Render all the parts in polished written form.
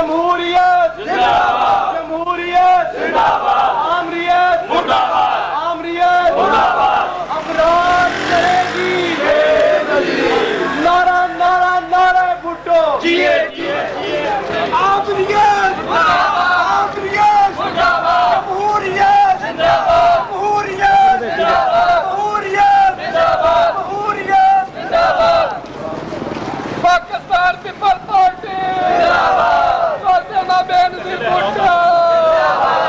जमहूरियत जिंदाबाद, जमहूरियत जिंदाबाद, आमरियत मुर्दाबाद, आमरियत मुर्दाबाद। अपराध करेगी नारा नारा नारा भुट्टो जिए जिए जिए। आमरियत मुर्दाबाद, आमरियत मुर्दाबाद, जमहूरियत जिंदाबाद, जमहूरियत जिंदाबाद, जमहूरियत जिंदाबाद, जमहूरियत जिंदाबाद। पाकिस्तान पीपल पार्टी जिंदाबाद, फातिमा बेनज़ीर भुट्टो जिंदाबाद,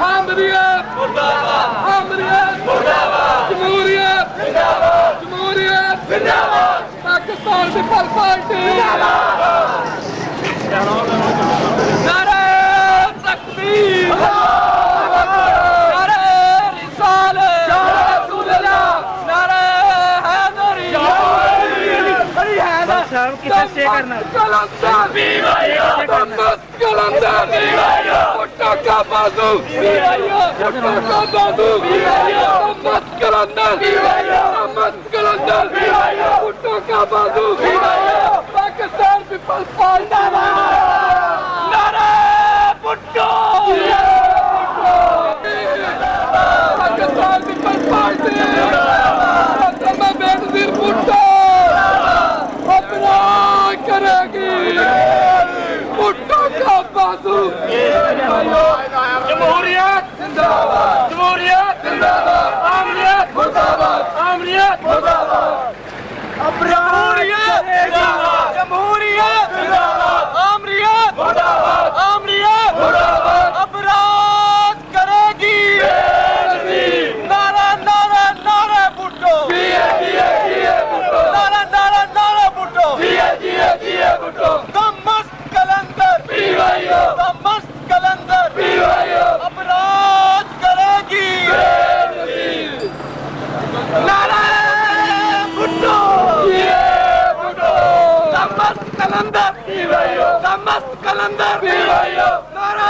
आमरियत मुर्दाबाद, आमरियत मुर्दाबाद, जमहूरियत जिंदाबाद, जमहूरियत जिंदाबाद। पाकिस्तान पीपल पार्टी जिंदाबाद। नारे तकबीर, नारे रिसालत, नारे हैदरी, किसे करना कलंदर भुट्टो का बाजू, भुट्टो का बाजू, मत कलंदर, मत कलंदर, भुट्टो का बाजू। पाकिस्तान पीपल पार्टी नारा भुट्टो, पाकिस्तान पीपल पार्टी फातिमा बेनज़ीर भुट्टो अपराध करेगी भुट्टो का बाजू। जमहूरियत जिंदाबाद, जमहूरियत जिंदाबाद, आमरियत मुर्दाबाद, आमरियत मुर्दाबाद। जमहूरियत जिंदाबाद, जमहूरियत जिंदाबाद, आमरियत मुर्दाबाद, आमरियत मुर्दाबाद। अपराध करेगी नारा नारा नारा भुट्टो जिए जिए जिए भुट्टो, नारा नारा नारा भुट्टो जिए जिए जिए भुट्टो। दमस्त कलंदर पीवाईओ, दमस्त कलंदर पीवाईओ। अपराध करेगी नारा भुट्टो जिए भुट्टो, दमस्त कलंदर पीवाईओ, दमस्त कलंदर पीवाईओ। नारा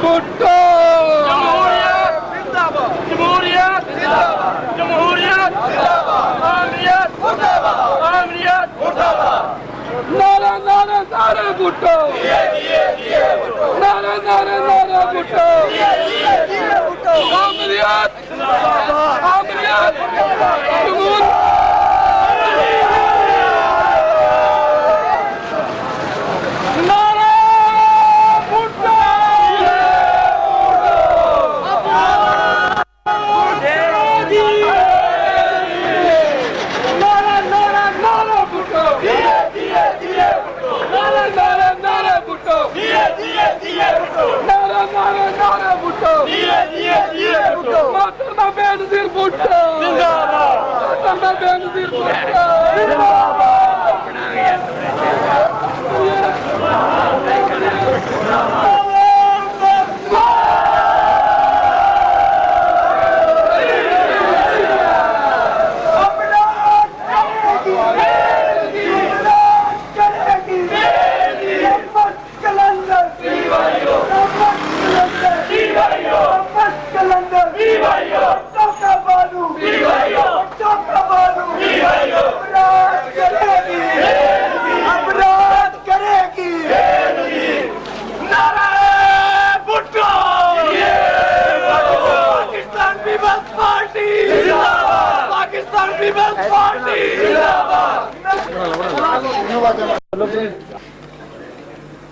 भुट्टो जमहूरियत जिंदाबाद, जमहूरियत जिंदाबाद, जमहूरियत जिंदाबाद, आमरियत मुर्दाबाद, आमरियत मुर्दाबाद। नारा नारा नारा भुट्टो जिए जिए जिए भुट्टो, नारा नारा नारा भुट्टो जिए जिए जिए भुट्टो। आमरियत जिंदाबाद, आमरियत जमहूरियत। फातिमा बेनज़ीर भुट्टो जिंदाबाद, फातिमा बेनज़ीर भुट्टो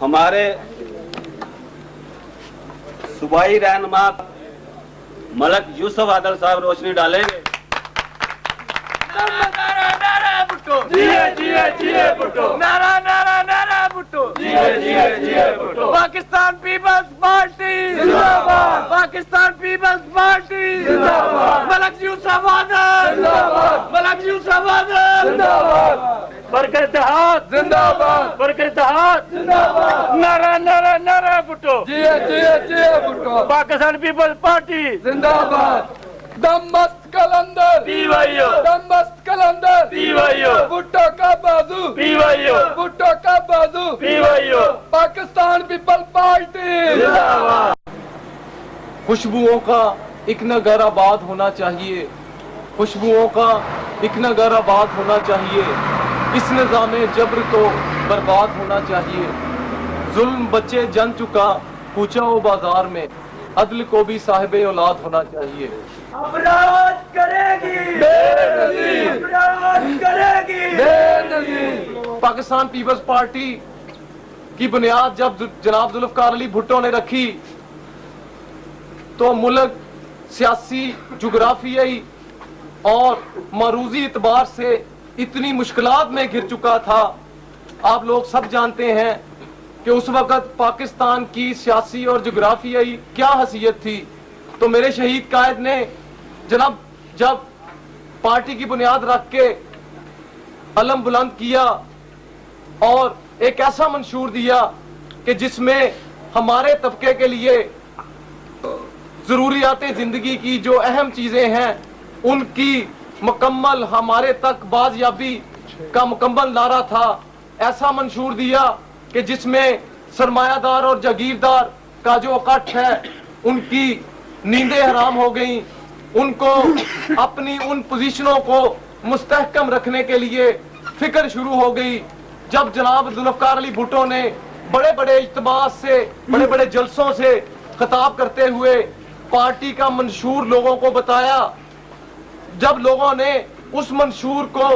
हमारे सूबाई रहनुमा मलक यूसुफ आदल साहब रोशनी डालेंगे। नारा नारा भुट्टो जिए जिए जिए भुट्टो, नारा नारा नारा भुट्टो जिए जिए जिए भुट्टो। पाकिस्तान पीपल्स पार्टी जिंदाबाद, पाकिस्तान पीपल्स पार्टी जिंदाबाद। मलक यूसुफ आदल जिंदाबाद, मलक यूसुफ आदल जिंदाबाद। बरकर इत्तेहाद जिंदाबाद, बरकर इत्तेहाद जिंदाबाद। नारा नारा नारा भुट्टो जिए जिए जिए भुट्टो, पाकिस्तान पीपल्स पार्टी जिंदाबाद। दमस्त कलंदर पीवाईओ, दमस्त कलंदर पीवाईओ, भुट्टो का बाजू, पीवाईओ, भुट्टो का बाजू, पीवाईओ। पाकिस्तान पीपल पार्टी जिंदाबाद। खुशबुओं का एक नगर आबाद होना चाहिए, खुशबुओं का एक नगर आबाद होना चाहिए। इस निज़ाम जब्र तो बर्बाद होना चाहिए। जुल्म बच्चे जन चुका पूछा वो बाजार में, अदल को भी साहिब औलाद होना चाहिए। अपराध करेगी बेनजीर, अपराध करेगी बेनजीर। पाकिस्तान पीपल्स पार्टी की बुनियाद जब जनाब जुल्फकार अली भुट्टो ने रखी तो मुल्क सियासी, जुग्राफियाई और मरूजी इतबार से इतनी मुश्किलात में घिर चुका था। आप लोग सब जानते हैं कि उस वक्त पाकिस्तान की सियासी और जुग्राफियाई क्या हैसियत थी। तो मेरे शहीद कायद ने जनाब जब पार्टी की बुनियाद रख के अलम बुलंद किया और एक ऐसा मंशूर दिया कि जिसमें हमारे तबके के लिए जरूरियात जिंदगी की जो अहम चीजें हैं उनकी मुकम्मल हमारे तक बाजियाबी का मुकम्मल नारा था। ऐसा मंशूर दिया कि जिसमें सरमायादार और जागीरदार का जो इकट्ठ है उनकी नींदें हराम हो गई, उनको अपनी उन पोजीशनों को मुस्तहकम रखने के लिए फिक्र शुरू हो गई। जब जनाब जुल्फकार अली भुट्टो ने बड़े बड़े इज्तिमात से, बड़े बड़े जलसों से खिताब करते हुए पार्टी का मंशूर लोगों को बताया, जब लोगों ने उस मंशूर को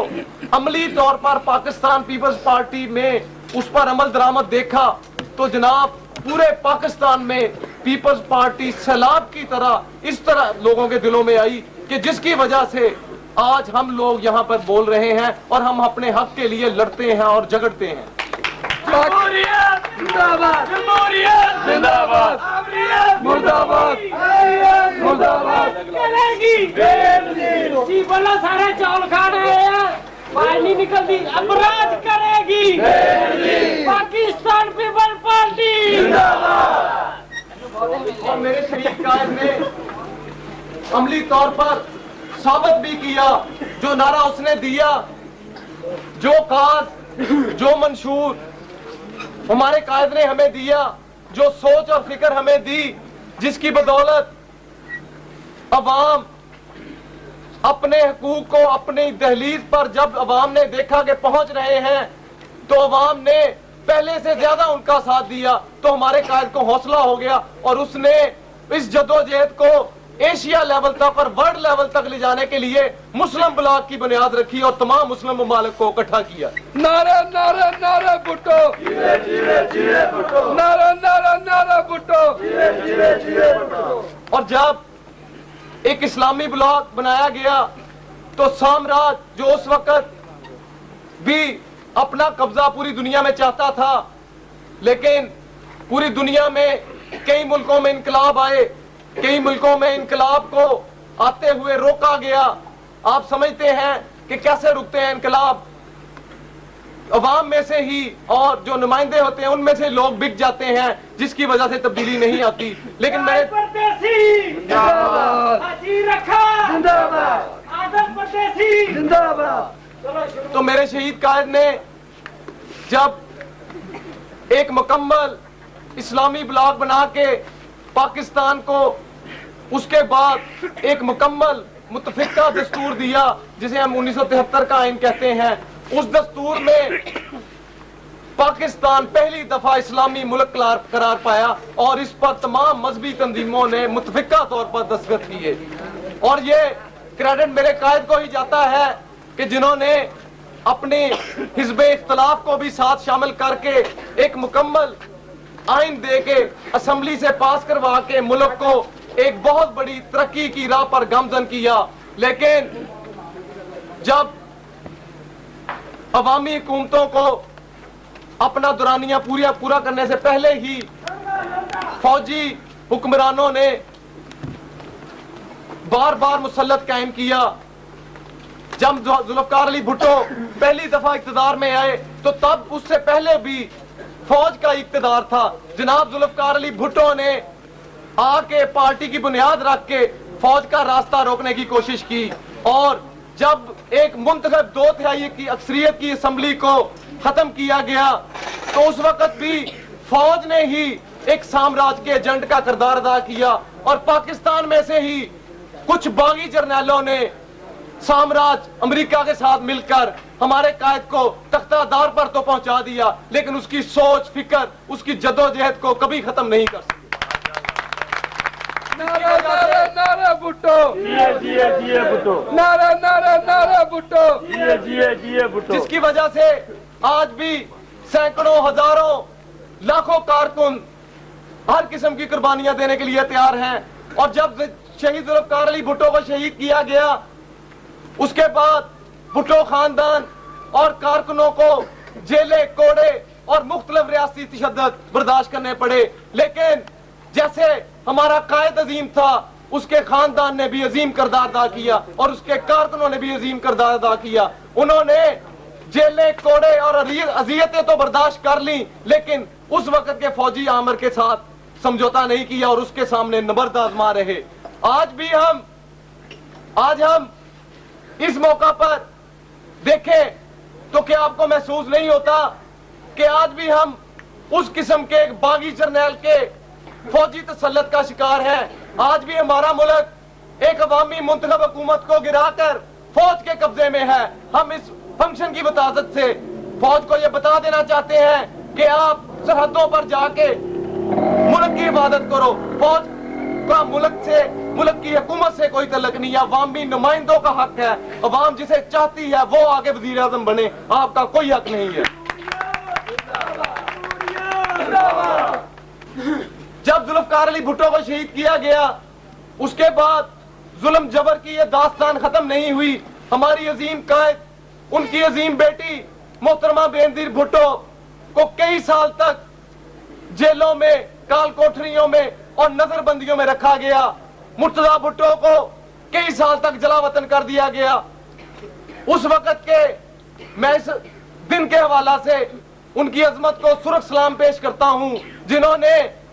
अमली तौर पर पाकिस्तान पीपल्स पार्टी में उस पर अमल दरामद देखा तो जनाब पूरे पाकिस्तान में पीपल्स पार्टी सैलाब की तरह इस तरह लोगों के दिलों में आई कि जिसकी वजह से आज हम लोग यहाँ पर बोल रहे हैं और हम अपने हक के लिए लड़ते हैं और झगड़ते हैं। जमहूरियत जिंदाबाद, जमहूरियत जिंदाबाद, मुर्दाबाद मुर्दाबाद करेगी बेनजीर। जी बोला सारे चौल खा रहे हैं, बाहर नहीं निकलती, अपराध करेगी बेनजीर। पाकिस्तान पीपल्स पार्टी जिंदाबाद। और मेरे शरीक कायद ने अमली तौर पर साबित भी किया जो नारा उसने दिया, जो काज, जो मंशूर हमारे कायद ने हमें दिया, जो सोच और फिक्र हमें दी, जिसकी बदौलत अवाम अपने हकूक को अपनी दहलीज पर जब अवाम ने देखा कि पहुंच रहे हैं तो अवाम ने पहले से ज्यादा उनका साथ दिया। तो हमारे कायद को हौसला हो गया और उसने इस जद्दोजहद को एशिया लेवल तक और वर्ल्ड लेवल तक ले जाने के लिए मुस्लिम ब्लॉक की बुनियाद रखी और तमाम मुस्लिम ममालिक को इकट्ठा किया। नारा नारा नारा भुट्टो, जिए जिए जिए भुट्टो, नारा नारा नारा भुट्टो, जिए जिए जिए भुट्टो। और जब एक इस्लामी ब्लॉक बनाया गया तो साम्राज्य जो उस वक्त भी अपना कब्जा पूरी दुनिया में चाहता था, लेकिन पूरी दुनिया में कई मुल्कों में इनकलाब आए, कई मुल्कों में इनकलाब को आते हुए रोका गया। आप समझते हैं कि कैसे रुकते हैं इनकलाब, अवाम में से ही और जो नुमाइंदे होते हैं उनमें से लोग बिक जाते हैं जिसकी वजह से तब्दीली नहीं आती। लेकिन मैं तो मेरे शहीद कायद ने जब एक मुकम्मल इस्लामी ब्लॉक बना के पाकिस्तान को उसके बाद एक मुकम्मल मुतफिका दस्तूर दिया जिसे हम 1973 का आइन कहते हैं, उस दस्तूर में पाकिस्तान पहली दफा इस्लामी मुल्क करार पाया और इस पर तमाम मजहबी तंजीमों ने मुतफिका तौर पर दस्तखत किए। और ये क्रेडिट मेरे कायद को ही जाता है कि जिन्होंने अपने हिज़्ब-ए इख्तिलाफ को भी साथ शामिल करके एक मुकम्मल आइन दे के असेंबली से पास करवा के मुल्क को एक बहुत बड़ी तरक्की की राह पर गामजन किया। लेकिन जब अवामी हुकूमतों को अपना दुरानिया पूरा करने से पहले ही फौजी हुक्मरानों ने बार बार मुसल्लत कायम किया, जब जुल्फकार अली भुट्टो पहली दफा इख्तिदार में आए तो तब उससे पहले भी फौज का इख्तिदार था। जनाब जुल्फकार अली भुट्टो ने आके पार्टी की बुनियाद रख के फौज का रास्ता रोकने की कोशिश की और जब एक मुंतखब 2/3 की अक्सरियत की असेंबली को खत्म किया गया तो उस वक्त भी फौज ने ही एक साम्राज्य के एजेंट का किरदार अदा किया और पाकिस्तान में से ही कुछ बागी जर्नैलों ने साम्राज्य अमेरिका के साथ मिलकर हमारे कायद को तख्तादार पर तो पहुंचा दिया, लेकिन उसकी सोच फिक्र, उसकी जद्दोजहद को कभी खत्म नहीं कर सके। नारा नारा नारा भुट्टो, जिए जिए जिए भुट्टो, नारा नारा नारा भुट्टो, जिए जिए जिए भुट्टो। जिसकी वजह से आज भी सैकड़ों, हजारों, लाखों कारकुन हर किस्म की कुर्बानियां देने के लिए तैयार हैं। और जब शहीद जुल्फ़िकार अली भुट्टो को शहीद किया गया, उसके बाद भुट्टो खानदान और कारकुनों को जेलें, कोड़े और मुख्तलिफ रियासती तशद्दुद बर्दाश्त करने पड़े। लेकिन जैसे हमारा कायद अजीम था, उसके खानदान ने भी अजीम किरदार अदा किया और उसके कारकुनों ने भी अजीम किरदार अदा किया। उन्होंने जेलें, कोड़े और अजियतें तो बर्दाश्त कर ली, लेकिन उस वक्त के फौजी आमिर के साथ समझौता नहीं किया और उसके सामने नबर्द आजमा रहे। आज हम इस मौका पर देखें तो क्या आपको महसूस नहीं होता कि आज भी हम उस किस्म के एक बागी जर्नैल के फौजी तसल्लुत का शिकार है। आज भी हमारा मुल्क एक अवामी मुंतखब हुकूमत को गिराकर फौज के कब्जे में है। हम इस फंक्शन की वताजत से फौज को यह बता देना चाहते हैं कि आप सरहदों पर जाके मुल्क की हिफाजत करो। फौज का मुल्क से, मुल्क की हुकूमत से कोई तल्लुक नहीं है। अवामी नुमाइंदों का हक है। अवाम जिसे चाहती है वो आगे वजीर आज़म बने, आपका कोई हक नहीं है। जब जुल्फ़िकार अली भुट्टो को शहीद किया गया, उसके बाद जुल्म जबर की यह दास्तान खत्म नहीं हुई। हमारी अजीम कायद, उनकी अजीम बेटी मोहतरमा बेनजीर भुट्टो को कई साल तक जेलों में, काल कोठरियों में और नजरबंदियों में रखा गया। मुर्तजा भुट्टो को कई साल तक जलावतन कर दिया गया। उस वक्त के मैं इस दिन के हवाला से उनकी अजमत को सुरख सलाम पेश करता हूं, जिन्होंने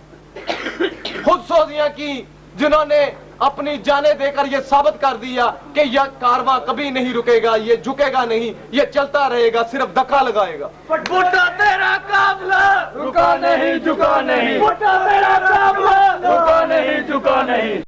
खुद सोजियां की, जिन्होंने अपनी जानें देकर यह साबित कर दिया कि यह कारवां कभी नहीं रुकेगा, ये झुकेगा नहीं, ये चलता रहेगा, सिर्फ धक्का लगाएगा। भुट्टो तेरा काबला, रुका नहीं, झुका नहीं, भुट्टो तेरा काबला, रुका नहीं, झुका नहीं।